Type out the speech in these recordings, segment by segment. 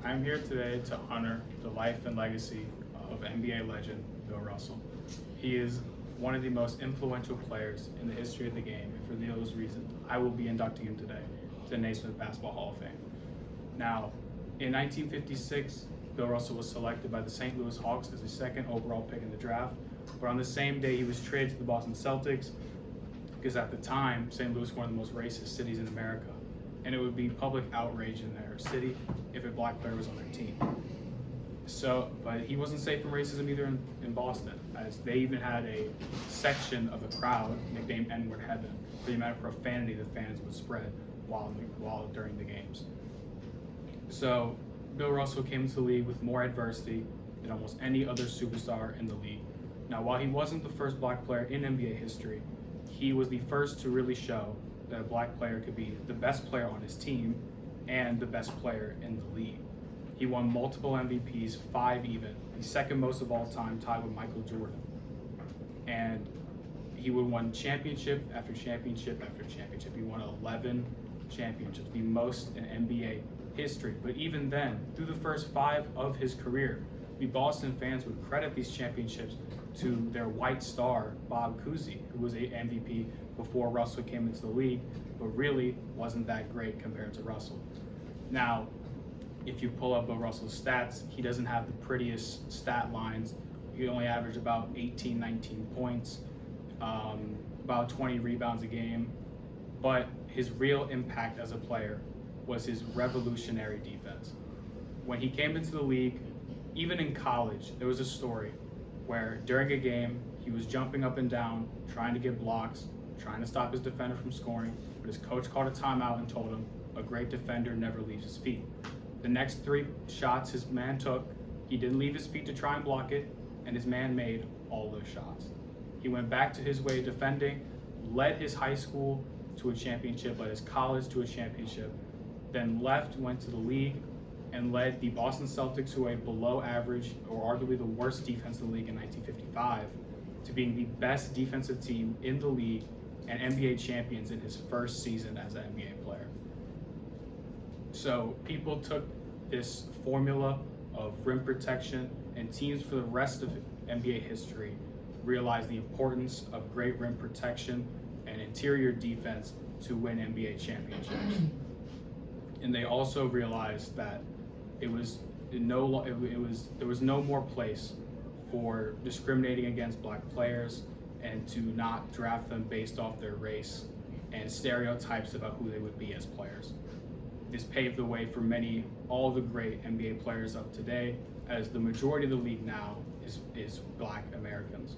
I'm here today to honor the life and legacy of NBA legend Bill Russell. He is one of the most influential players in the history of the game, and for those reasons, I will be inducting him today to the Naismith Basketball Hall of Fame. Now, in 1956, Bill Russell was selected by the St. Louis Hawks as the second overall pick in the draft, but on the same day he was traded to the Boston Celtics because at the time, St. Louis was one of the most racist cities in America, and it would be public outrage in their city if a black player was on their team. But he wasn't safe from racism either in Boston, as they even had a section of the crowd nicknamed N-word Heaven for the amount of profanity the fans would spread while during the games. So Bill Russell came into the league with more adversity than almost any other superstar in the league. Now, while he wasn't the first black player in NBA history, he was the first to really show that a black player could be the best player on his team and the best player in the league. He won multiple MVPs, 5 even, the second most of all time, tied with Michael Jordan. And he would win championship after championship after championship. He won 11 championships, the most in NBA history. But even then, through the first 5 of his career, the Boston fans would credit these championships to their white star, Bob Cousy, who was an MVP before Russell came into the league, but really wasn't that great compared to Russell. Now, if you pull up Bill Russell's stats, he doesn't have the prettiest stat lines. He only averaged about 18, 19 points, about 20 rebounds a game. But his real impact as a player was his revolutionary defense. When he came into the league, even in college, there was a story where during a game, he was jumping up and down, trying to get blocks, trying to stop his defender from scoring, but his coach called a timeout and told him, a great defender never leaves his feet. The next 3 shots his man took, he didn't leave his feet to try and block it, and his man made all those shots. He went back to his way of defending, led his high school to a championship, led his college to a championship, then left, went to the league, and led the Boston Celtics, who were a below average or arguably the worst defense in the league in 1955, to being the best defensive team in the league and NBA champions in his first season as an NBA player. So people took this formula of rim protection, and teams for the rest of NBA history realized the importance of great rim protection and interior defense to win NBA championships. And they also realized that there was no more place for discriminating against black players and to not draft them based off their race and stereotypes about who they would be as players. This paved the way for all the great NBA players of today, as the majority of the league now is black Americans.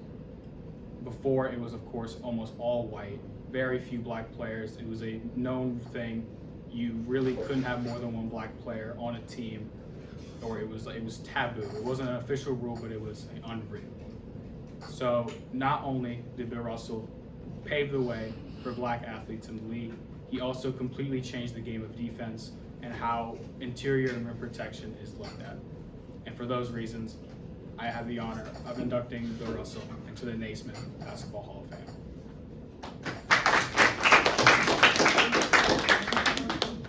Before, it was of course almost all white, very few black players. It was a known thing. You really couldn't have more than one black player on a team, or it was taboo. It wasn't an official rule, but it was unwritten. So not only did Bill Russell pave the way for black athletes in the league, he also completely changed the game of defense and how interior and rim protection is looked at. And for those reasons, I have the honor of inducting Bill Russell into the Naismith Basketball Hall of Fame.